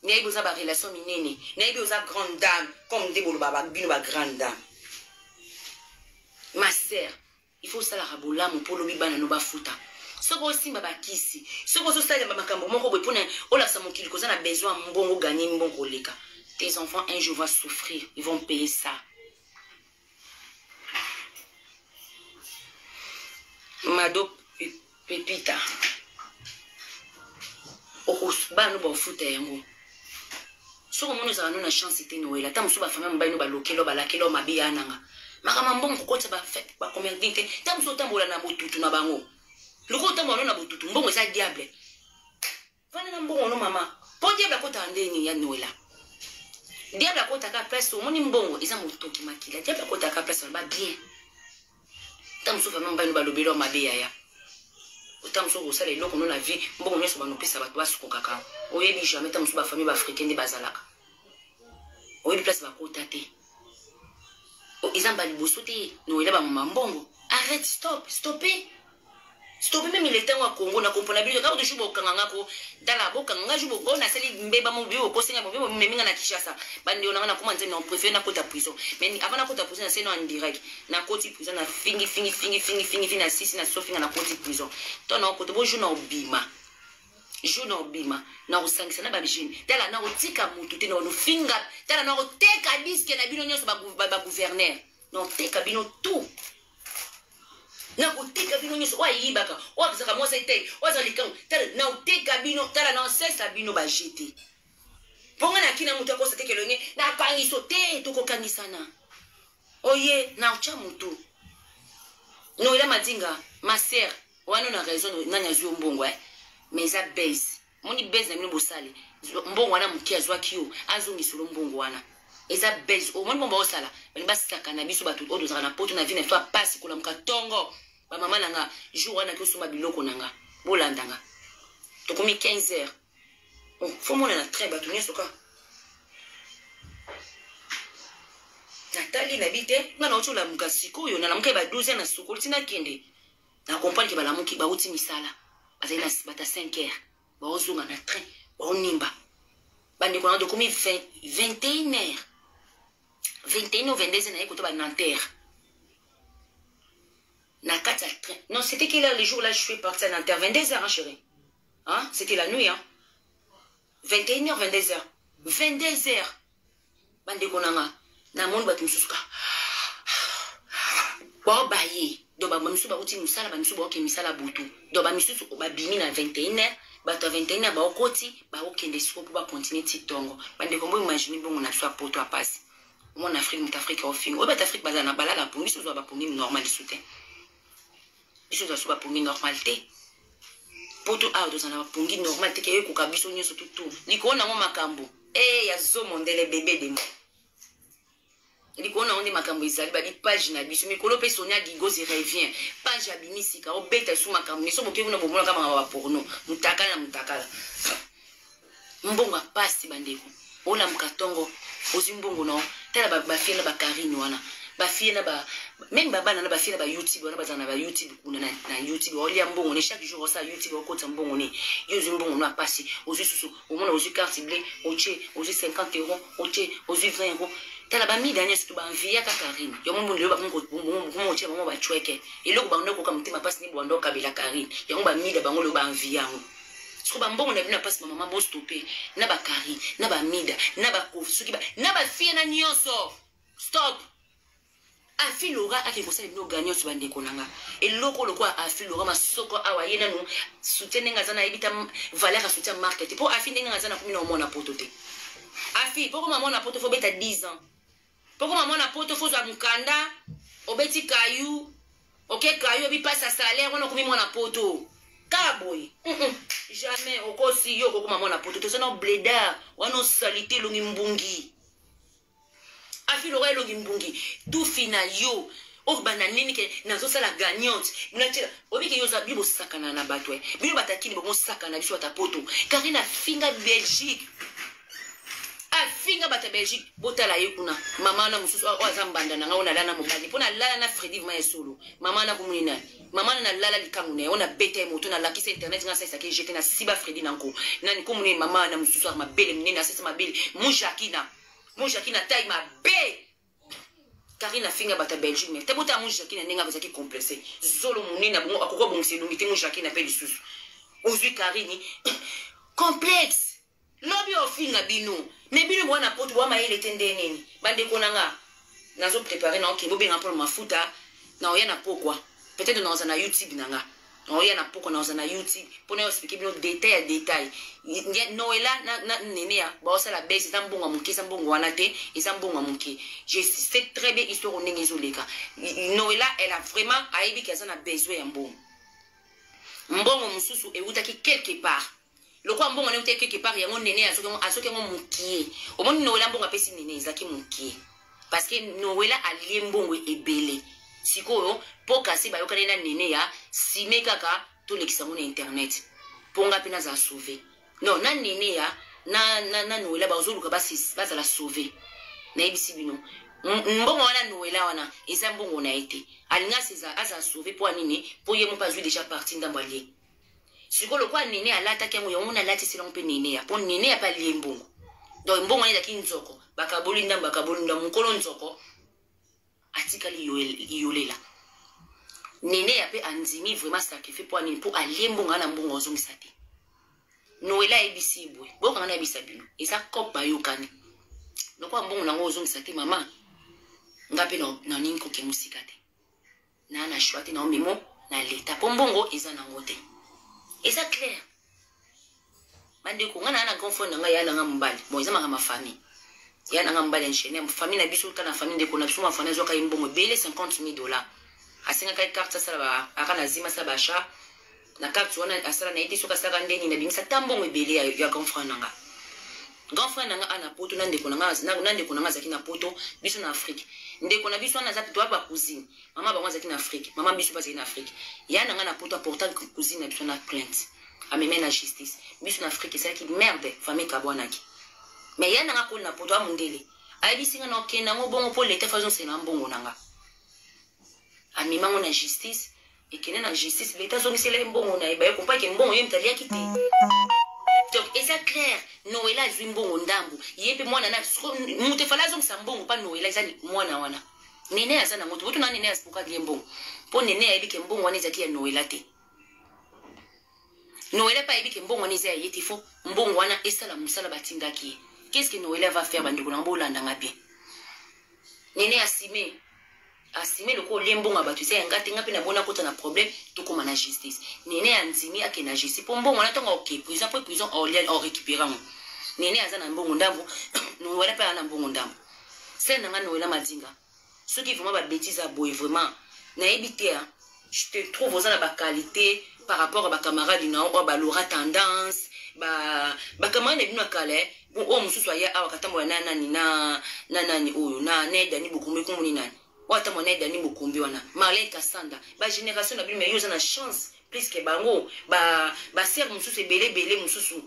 na ibi oza ba relation minene na ibi oza grande dame comme de bolo baba bino ba grande dame ma sœur il faut ça la rabola mon polo bibana no ba futa soko simba bakisi soko so sala makambo moko boy pona ola sa mokili koza na besoin mbongo gagner mbongo leka tes enfants un jour vont souffrir, ils vont payer ça. Mado Pepita ba no ba futa yango soko mono za na chance te Noëlla ta musu ba famille mba no ba lokelo ba lakelo mabi ananga makama mbongo ko tsa ba fête ba commerce ta musu tambola na botutu na bango loko tambola na botutu mbongo eza diable vana na mbongo no mama po diable ko ta ndeni ya Noëlla diable ko ta ka place o moni mbongo eza motoki makila diable ko ta ka place ba bien ta musu famille mba no ba lobelo mabi ya autant so ko sala eloko no na vie mbongo nyeso ba no pesa bato ba suko kaka oyebi jamais ta musu ba famille ba africaine bazalaka oyebi place ba ko tate izamba liboso te Noëlla ba mama mbongo arrête stop même le temps au Congo na comprendre bien quand tu joues kanganga ko dala boka nga jubo ko na seli mbeba mo bio ko senga mo bio meminga na Kinshasa bandi ona na comment non préfère na kota prison mais avant na kota prison c'est non en direct na koti prison na fingi na 6 na sofinga na koti prison to na ko to bo jouna obima na osangisa na ba jeune dala na otika mutu te no finga dala na oteka disque na bino nyonso ba gouverneur no teka bino tout na koteka bino nyoso wa yibaka wa bisaka mo sete wa za likang tala na uteka bino tala na sesa bino ba jeter ponga na kina mutu akosa tekelonge na kangiso te to ko kangisana oye na ucha mutu Noëlla Madinga ma sœur wana na raison na nyazu mbongo mais za base moni base na mino bosale mbongo wana mukia zwa kiyo azungi solo mbongo wana eza base o moni mbongo osala bali basaka na biso batu odo zaka na poto na vie na toi passe kola mukatongo ba mama nanga jour wana ko suma biloko nanga bolandanga to komi 15 heures faut mona na très batu nyeso ka Nathalie na bite ngana ochola mukasiko yo na lamuka ba 12 na sukulu tina kende na comprendre ke bala muki ba uti misala azina bata 5 heures ba ozunga na train ba onimba bandi ko na do komi 21 heures 21 ou 22 na ekoto ba Nanterre na kata train non c'était quelle heure le jour là je suis parti à Nanterre 22 heures hein chérie hein c'était la nuit hein 21 heures 22 heures 22 heures bandi ko nanga na monde batu susuka ba baye donc bamisu bauti musala bamisu baoke misala butu donc bamisusu babimi na 21h bato 21h baokoti baokende siko po bakontinue titongo bandeko mbo imagine bongo na biso apoto apasi mon Afrique mutafrika ofingo oyo bata Afrique bazala na balala pongi biso zwa bapongi normal isu te biso zwa so bapongi normal te poto awa tozala na bapongi normal te keyo ekoka biso nyonso tutu likolo nango makambo ya zomondele bebe demo likona onde makambo ezali bali page na biso mikolo pe Sonia Gigozi revient page abimisika obeta su makambo miso boke kuna bomola kama ba porno mutakala mbongo apasi bandeko ola mukatongo ozimbongo no tala ba fie na ba Karine wana ba fie na ba même baba na ba fie na ba YouTube wana bazana ba YouTube kuna na YouTube olia mbongo ne chaque jour ça YouTube okota mbongo ne yo zimbongo no apasi ozi susu omona ozi carte bleue oche ozi 50 euros oche ozi 20 euros tala ba mi dernier surtout ba envia ka Karine yo mo ndelo ba mo che ba chweke eloko ba ndoko ka mtima pasi ni bondo kabila Karine yo ba mi da bango lo ba envia ngo so ba mbongo na bina pasi mama bo stopper na ba Karine na ba mida na ba kofi suki ba na ba fie na nyonso stop afilora akikosala bino gagnant so bandeko nanga eloko lokwa afilora masoko awa yena no soutien nga zana ebita valeur soutien market po afi ndenga zana kumina omona poto te afi poko mama na poto fo beta 10 ans poko mama na poto fo za mukanda obeti kayu OK kayu bi passe salaire on komi mona poto kaboy jamais okosi yo koko mama na poto to sana bleda wana salite longi mbungi afilora longi mbungi tout final yo obana nini ke nazo sala gagnante munatira obike yo za bibo sakana na batwe bibo batakini bo sakana biso atapoto Karina finga Belgique afinga bata Belgique botala yekuna mama na mususu azambanda na ngaona lana mobali pona lala na Freddy Vma solo mama na kumulina mama na lala likangu ne ona bete moto na lakisa internet nga sasa ke jeter na siba Freddy nanko nani kumune mama na mususu ma belle mnene sasa mabele Mujakina taille ma bé Karina finga bata Belgique mais tebota Mujakina nenga bazaki complexé zolo munena bongo akoko bongse lungite Mujakina pe lisusu ozui Karine complexe lobi ofinga bino mais bino mwana poto wa maele tende nini bande konanga nazo préparer na okimbo benga pour mafuta na oya na pokwa peut-être dans na YouTube nanga oya na pokwa na na YouTube pour na expliquer bino détail Noëlla na nenea ba osala base za mbongo muke sa mbongo wana te eza mbongo muke je sais très bien histoire ndenge ezoleka Noëlla elle a vraiment aibi kaza na besoin ya mbongo mususu eutaki quelque part loko mbongo ne uteke quelque part yango nene asoke ngo mukie omoni Noëlla mbongo apesi nene ezaki mukie parce que Noëlla alie mbongo ebele sikoyo po kasi ba yokana na nene ya sime kaka to lekisa ngo na internet ponga pena za sauver non na nene ya na Noëlla ba ozoluka basa la sauver na ebisi bino mbongo wana Noëlla wana eza mbongo na ete alinga seza aza sauver po anini po yemo pas jouer déjà partie ndambalier sikolo kwa nene alata kengo yomona alati sila mpe nene ya po nene ya pa lie mbongo donc mbongo wana ki nzoko bakaboli ndamba mukolo nzoko atikali yolela nene ya pe anzimi vraiment sacrifice po anini po alie mbongo na mbongo ozongisa te Noëlla ebisi bwe boka na ebisa bino eza kopa yokani lokwa mbongo nango ozongisa te mama ngape na nini ko ke musika te na shwate na memo na leta po mbongo eza na ngote eza clair bandeko ngana na confond nga yana nga mbali bon eza ma famille yana nga mbali enchaîner famille na biso kana famille ndeko na biso ma famille zoka imbongo bele $50,000 asenga kai carte sala ba akana zima sa basha na carte wana asala na iti soka saka ndeni na bimisa tambongo ebele ya grand frère nanga ana poto na ndeko nanga zaki na poto biso na Afrique ndeko na biso na zaki to ba cousine mama ba zaki na Afrique mama biso ba zaki na Afrique ya nanga na poto apportant cousine na biso na plainte ameme na justice biso na Afrique c'est qui merde famille kabwanaki mais ya nanga ko na poto amundele ayibisinga na okenda ngo bongo po leta façon c'est na mbongo nanga amema ngo na justice ekene na justice leta zongisela mbongo na ibaye kompa ke mbongo yemtalia kite. Donc, et c'est clair, Noëlla est un bon ndambu. Yepe mwana na mute fala zong sambongo pa Noëlla ezali mwana wana. Nene azana moto boto na nene asipoka liembongo. Po nene ayibike mbongo wana ezaki ya Noëlla te. Noëlla pa ayibike mbongo wana ezali yeti fo mbongo wana esala musala batindaki. Qu'est-ce que Noëlla va faire bandeko na bolanda nga bien? Nene asime asime loko lembonga bato eza yanga te nga mpe nabona kota na problème tokóma na justice nene andimi ake na justice mpo mbongo wana ntongo oke prison mpo prison orécupéra ngo nene aza na mbongo ndambo nowela mpe aza na mbongo ndambo sele nanga nowela madinga soki vraiment babétise aboye vraiment nayebi te je te trouve oza na baqualité par rapport à bacamarade na oyo balora tendance bacamarade na bino ya kale oyo mosusu aya awa katambola na nani na nani oyo na edani bokombe komoni nani wata mwana edani bokombe wana Marlène Kasanda bagénération na bino me yo oza na chance plus que bango basere mosusu ebele mosusu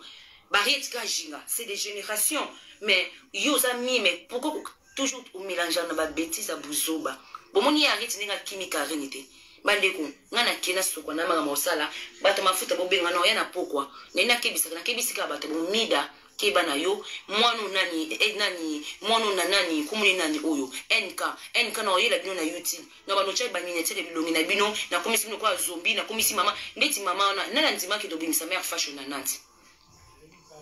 barietika jinga c'est des générations mais yo oza mie mais pourquoi toujours omélange na babétise ya buzoba bomoni ye arrête ndenge akimika arene te bandeko nga na kena sokwa na makambo osala bato mafuta bobenga na oya na pokwa nani nakebisika bato bomida keba na yo mwanu nani mwanu na nani kumuni nani oyo NK na oyela bino na YouTube na banocha baminiature bilongi na bino na komisi bino kwa zombie na komisi mama ndeti mama wana nana ndimaki to bimisa mère fashion na nanti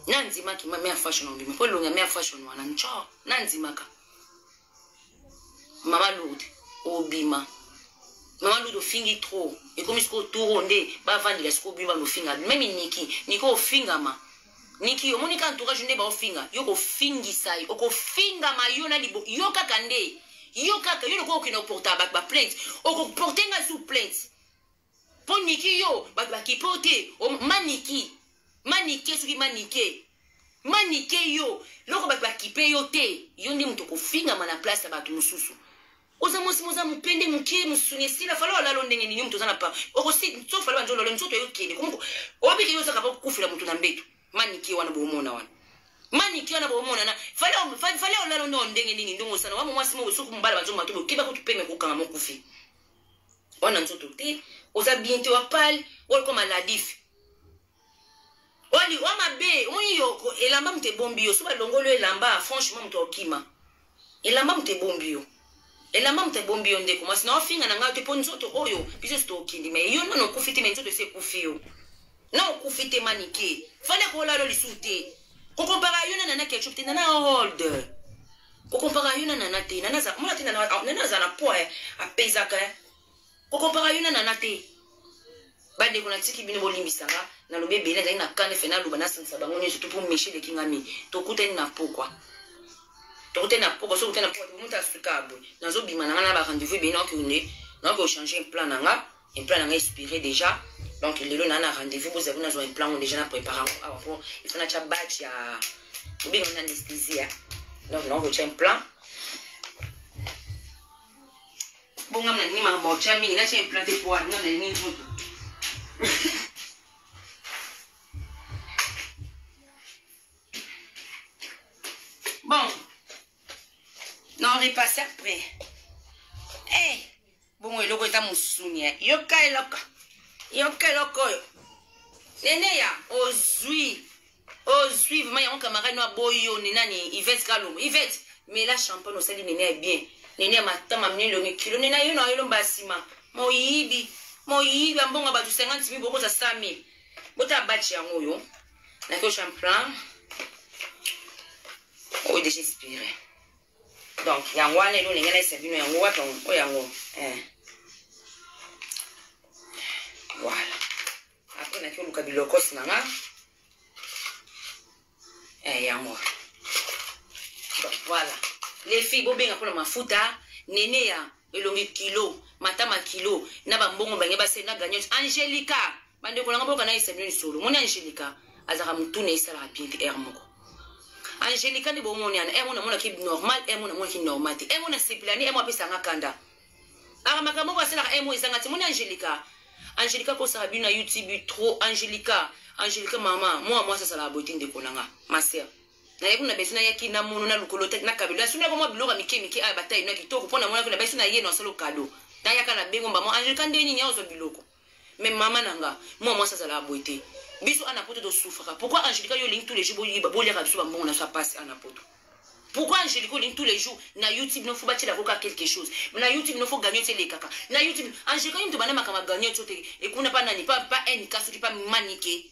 nanzimaki mère fashion na bimisa po longa mère fashion wana ncho nanzimaka mama Lourdes obima mama Lourdes fingi trop et comme isko touronde ba vandi la sko biba no finga même niki ofingama niki omonika entourage ne ba ofinga yoko fingi sai oko finga mayona libo yoka kande yoka yo ko kino porta ba plainte oko portenga sous plainte po niki yo ba ki porter o maniki suki manike yo loko ba ki pe yo te yo ndi mutoko finga mana place ba tu mususu oza moza mupende mukie musunye sila falo alalo ndenge nini mtu zana pa okosi so falo banjolo le mtoto yokende kumko obike yoza kapa kufila mtu na mbetu maniki wana bomona wana maniki wana bomona na falo alalo ndo ndenge nini ndongo sana wamo mwasi mo usuku mbala banjo matubo kiba kutupeme kukanga mokufi wana mtoto te oza biente wa pal wala koma ladif wali wama be oyo elamba mte bombio so ba longolo elamba franchement mto okima elamba mte bombio elamba mte bombio ndeko mwasi na ofinga na ngato po nzoto oyo biso stokindi me yo no kufiti me nzoto se kufio na okufite manike fale ko lalo lisute ko compara yo na ketchup te na hold ko compara yo na te na za mona te na za na poe a pezaka ko compara yo na te bande ko na tiki bino bolimbisanga na lobe bele na kane fe na luba na sansa bango nyeso to po Michel Kingami to kuteni na pokwa tokote na poko so kutena poko muta sukabo nazo bima na ba rendez-vous be na kune na ko changer un plan nanga inspiré déjà donc lelo na rendez-vous vous avez un plan déjà na préparer avant il faut na cha batch ya bien on anesthésie donc on va un plan bon ngam na ni ma mo cha mi na cha plan de poa na ni tout bon non repasse après bon eloko eta musunia yoka eloko nene ya ozwi vraiment ya on camarade no boyo ni nani Yvette Kalum Yvette mais la champagne osali nene est bien nene matama mnelo ni kilo nene yo na yo mbasima moyibi ambonga ba 50,000 boko za 100,000 bota batch yango yo na ko champagne o déjà inspiré donc yango wana elo ninga na sabino yango wato o yango voilà après na ko luka bilokos nanga yango donc voilà les filles bobenga pour mafuta nene ya elongi kilo matama kilo na bambongo bange base na gagner Angelica bande ko langa boka na sabino ni solo moni Angelica azaka mutune isala rapide moko Angelica ni bomoni ana mona ki normal mona ki normal te mona siplani pesa ngakanda ara makambo ba sala ezanga te mona Angelica ko sa bina YouTube trop Angelica mama moi ça la beauté de konanga ma sœur na yebu na besuna yaki na mono na lukolo te na kabelo suna ko mo biloka mike a bataille na kitoko pona mona na besuna ye no solo cadeau na yaka na bengo mama Angelica ndeni nya ozo biloko mais maman nanga moi ça la beauté biso anapoto de souffrir pourquoi Angelica yo link tous les jours bolia ka biso ba mbongo na sa passe anapoto pourquoi Angelica link tous les jours na YouTube no faut bâtir la coca quelque chose na YouTube no faut gagner les kaka na YouTube Angelica yo ndobana makama gagner tout et qu'on n'a pas nani pas un cas qui pas maniqué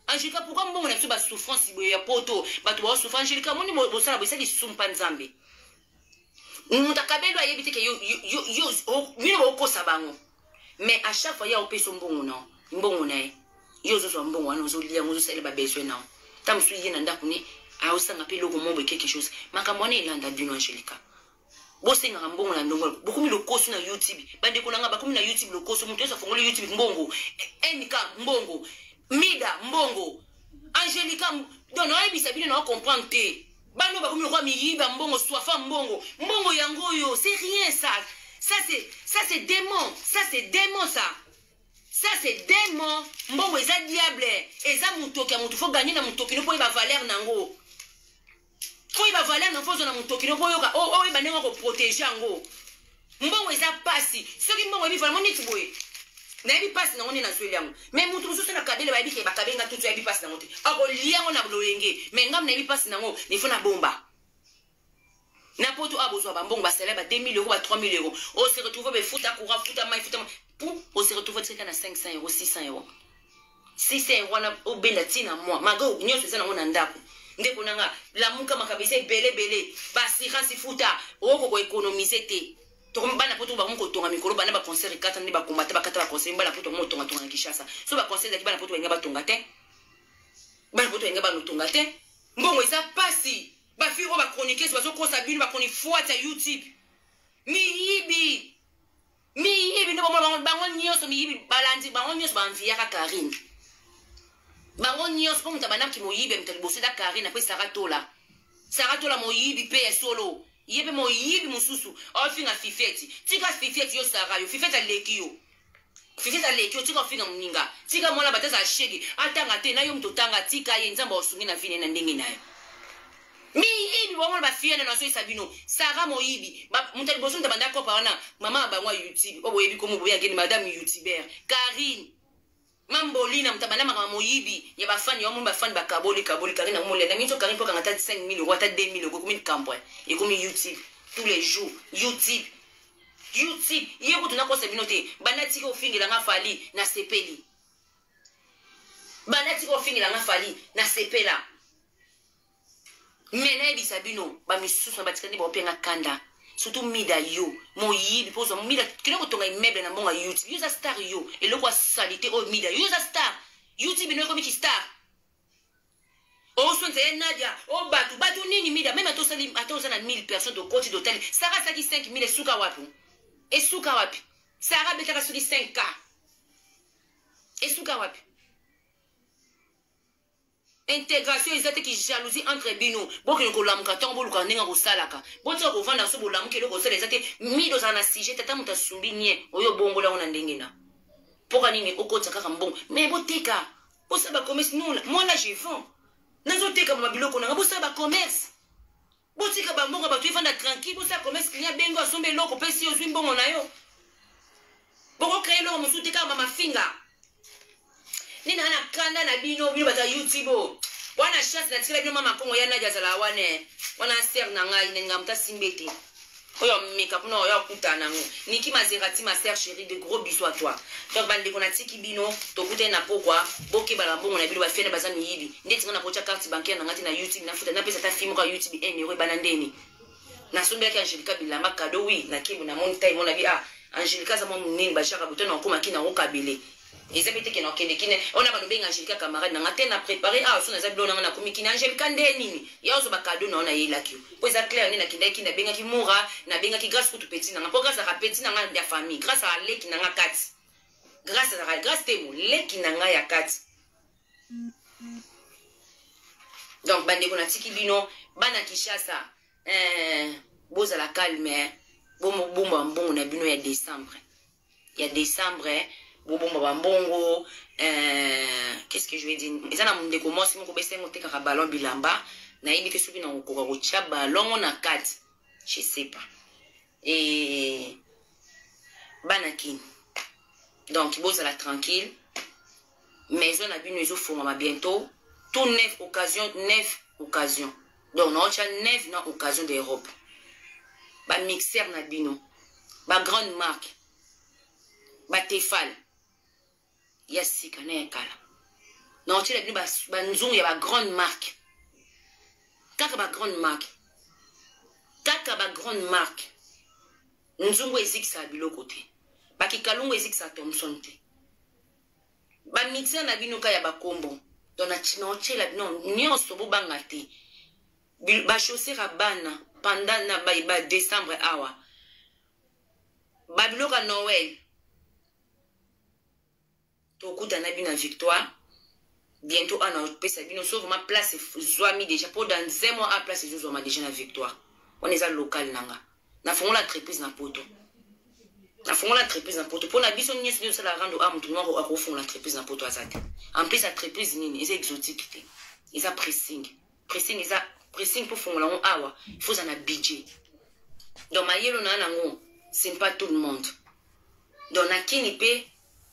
Angelica pourquoi mbongo na biso ba souffrance ya poto ba to ba souffrance Angelica moni bo sala bo sali sumpa nzambe Mutakabelo a yebite que yo oko sabango. Mais à chaque fois, il y a un peu son bon non. Bon non. Yo zo mbongo wana zo lia ngo zo sele ba besoin na. Tam su yena ndakuni a osanga pe logo mombo quelque chose. Makambo na ilanda bino Angelica. Bosenga mbongo na ndongo. Bokumi lokoso na YouTube. Bande kolanga bakumi na YouTube lokoso mutu esa fongole YouTube mbongo. Enika mbongo. Mida mbongo. Angelica dono ayebisa bino na comprendre te. Bano bakumi lokwa miyiba mbongo soifa mbongo. Mbongo yango yo, c'est rien ça. Ça c'est démon. Ça c'est démon ça. Ça c'est démon. Mbongo eza diable. Eza mutoki mutu faut gagner na mutoki no po ba valeur nango. Faut ba valeur na fozo na mutoki no po yoka. Oh ba nengo ko protéger ngo. Mbongo eza pasi. Soki mbongo bi vraiment neti boye. Na bi pasi na ngone na sweli yango. Mais mutu mususu na kabele ba bi ke ba kabenga tutu ya bi pasi na ngote. Ako liango na bloyenge. Mais ngam na bi pasi na ngo, il faut na bomba. N'importe où a besoin de bon salaire, 2000 euros, 3000 euros. On se retrouve avec foot à courant, foot à maille, foot à pour on se retrouve avec 500 euros, 600 euros. 600 euros, on a au Benatina, moi. Mago, nous sommes en Andako. Ndeko nanga, la muka makabise, belé. Basira si fouta, on économiser té. Tomba na poto ba mon kotonga mikolo bana ba concert 4 ne ba combattre ba 4 ba concert ba na poto mo tonga tonga Kinshasa. So ba concert ki ba na poto nga ba tonga te. Ba na poto nga ba no tonga te. Mbongo isa pasi. Ba firo ba chroniquer so ko sabine ba koni fuata YouTube. Miyibi no bango nyoso miyibi balandi bango nyoso ba envia ka Karine. Bango nyoso ko mutabana ki moyibi mtalibosi da Karine après Saratola. Saratola moyibi pe solo. Yebe moyibi mususu. O finga fifeti. Tika fifeti yo Sara yo fifeta leki yo. Fifeta leki yo tika finga mninga. Tika mona bataza shegi. Atanga te na yo mtotanga tika ye nzamba osungi na fine na ndenge nayo. Miyibi bongo ba fiana na so Sabino Sara moyibi mutali boso ndabanda ko pa wana mama bangwa YouTube obo yebi komo boya ngeni madame YouTuber Karine Mambolina mtabanda mama moyibi ya bafani yo mun bafani bakaboli Karine na mole na minzo Karine poka ngata 5000 euros ata 2000 euros comme campo et comme YouTube tous les jours YouTube yeko tunako Sabino te banati ko fingila nga fali na sepeli banati ko fingila nga fali na sepela. Mena bi Sabino ba misusu na batikani ba openga kanda surtout mida yo moyibi pozo mida kino kotonga immeuble na mbonga YouTube yo za star yo eloko salite o mida yo za star YouTube no komi star o sonze Nadia o batu nini mida même atosa na 1000 personnes de côté d'hôtel Sarah saki 5000 esuka wapi Sarah betaka suri 5k esuka wapi. Intégration ils étaient qui jalousie entre bino boki ko lamuka tombo luka ninga ko salaka botso ko vanda so bolamuke loko sala ils étaient mis dans un sujet tata muta sumbinye oyo bongo la ona ndenge na poka nini okotsa kaka mbongo mais boteka bosaba commerce nous moi là je vends nazo teka ba biloko na bosaba commerce botika ba mbongo ba tu vanda tranquille bosaba commerce client bengo asombe loko pesi yo mbongo na yo boko créer loko musu teka mama finga. Nina na kanda na bino bata YouTube. Wana chance na tila bino mama kongo ya Nadia zala wane. Wana ser na ngai nenga mta simbeti. Oyo meka kuna oyo kutana ngo. Niki Maserati ma sœur chérie de gros bisous à toi. Donc bande kona tiki bino to kute na pokwa boke bala mbongo na bino ba fene bazami yibi. Ndeti ngana pocha carte bancaire na ngati na YouTube na futa na pesa ta film kwa YouTube euro banandeni. Na sombe yake Angelica Bilamba cadeau oui na kibu na mon time mona bi Angelica za mon nini ba chaka butona okoma kina okabele. Ils avaient été on a pas Angelica camarade n'a pas préparé son azablo na komiki Angelica ndeni ya ozo bakado na ona yela ki po za clair ni na kindaki na benga ki mura na benga ki grâce pour tout petit na po grâce à petit na nga ya famille grâce à leki na nga kati grâce temo leki na nga ya kati. Donc bande ko na tiki bino bana Kinshasa boza la calme bomba mbongo na bino ya décembre Bobomba bambongo qu'est-ce que je vais dire ezana munde commence moko besengo te ka ballon bilamba na yibite subi na kokoka ko cha ballon na kati je sais pas et banaki donc boza la tranquille maison na bino ezo foma bientôt tout 9 occasions donc na ocha 9 na occasion d'Europe ba mixer na bino ba grande marque ba Tefal Yassika na yakala. Non, tu l'as dit, il y a une grande marque. Kaka ba grande marque. nzungu ezikisa biloko te bakikalungu ezikisa Thomson te bamitia na bino ka ya bakombo dona chinochela non nyonso bobanga te bachaussera bana pendant na ba décembre awa babiloko ya Noël tokuta na bino victoire bientôt ana pesa bino sauf ma place zwami déjà pour dans 1 mois à place zwama déjà na victoire on est à local nanga na fongola entreprise na poto na fongola entreprise na poto pour na biso nyesi biso la rendre à mutu noir a fongola entreprise na poto azate en plus entreprise nini est exotique te est pressing pour fongola on awa il faut un budget donc mayelo na nango c'est pas tout le monde donc na kini pe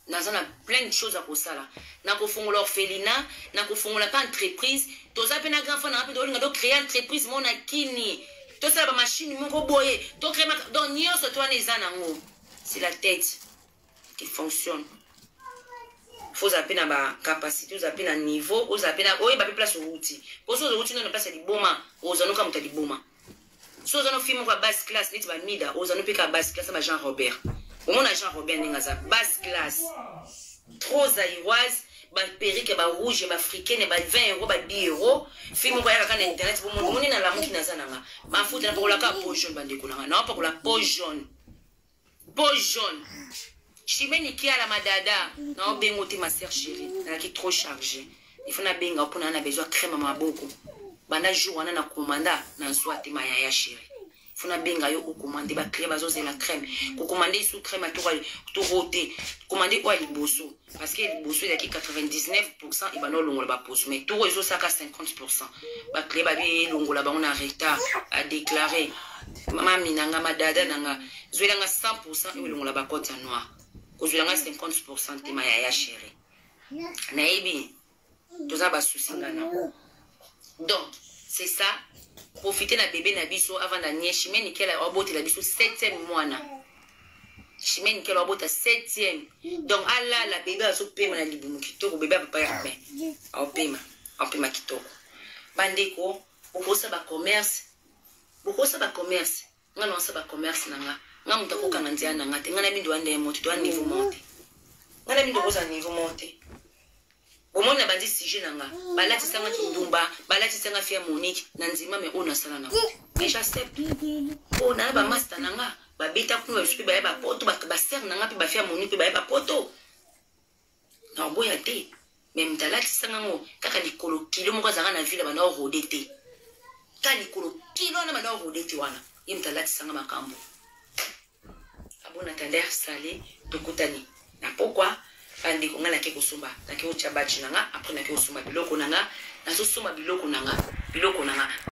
nazana plein de choses à kosala na kofongola orphelinat na kofongola pa entreprise toza pe na grand fond na pe dolinga do créer entreprise mona kini to sala ba machine moko boye to créer donc nyonso to eza nango c'est la tête qui fonctionne faut appeler na ba capacité vous appeler na niveau vous appeler na oye ba place outil pour ça outil na place di boma ozanuka muta di boma so zano film kwa basse classe neti ba mida ozanuka ka basse classe ba Jean Robert au mon Jean Robert ningaza basse classe trop zaïroise ba perruque ba rouge ba africaine ba 20 € ba 10 €. Film kwa yaka na internet pour mon na la muki naza nanga ma futa na pour la ka peau jaune bande kuna na pa pour la peau jaune chimeni qui a la madada na obengo te ma sœur chérie na qui trop chargé il faut na benga pour na besoin crème ma boko banda jour wana na commanda na soit ma ya chérie il faut na benga yo ko commander ba crème bazo la crème ko commander sous crème à tout roté commander quoi liboso parce que liboso il y a 99% il va no longola ba pose mais tout réseau ça 50% ba crème ba bi longola ba on a retard à déclarer mama minanga madada nanga zwelanga 100% il longola ba côte noire ko zwelanga 50% te ma ya chérie na ebi toza ba souci ngana donc c'est ça profiter na bébé na biso avant na nie chimeni kela obote la biso 7e mois chimeni kela obota 7e donc ala la bébé aso pema na libumu kitoko bébé papa ya ben au pema kitoko bandeko bokosa ba commerce ngana sa ba commerce nanga ngamuta ko kanga nzia nanga te ngana bindo ande moto to niveau monte ngana bindo ko za niveau monte bomona bandi sujet nanga balati sanga kindumba balati sanga fia Monique na nzima me ona sala na déjà step ona ba master nanga ba beta kuno supi ba ba poto ba ser nanga pe ba fia Monique ba ba poto na boya te même talati sanga ngo kaka likolo kilo moko zanga na ville bana rodé te ka likolo kilo na bana rodé te wana imtalati sanga makambo abona tender salé tokutani na pourquoi andi ko ngala ke kusumba na ke uchabachi nanga après na ke usumba biloko nanga na so sumba biloko nanga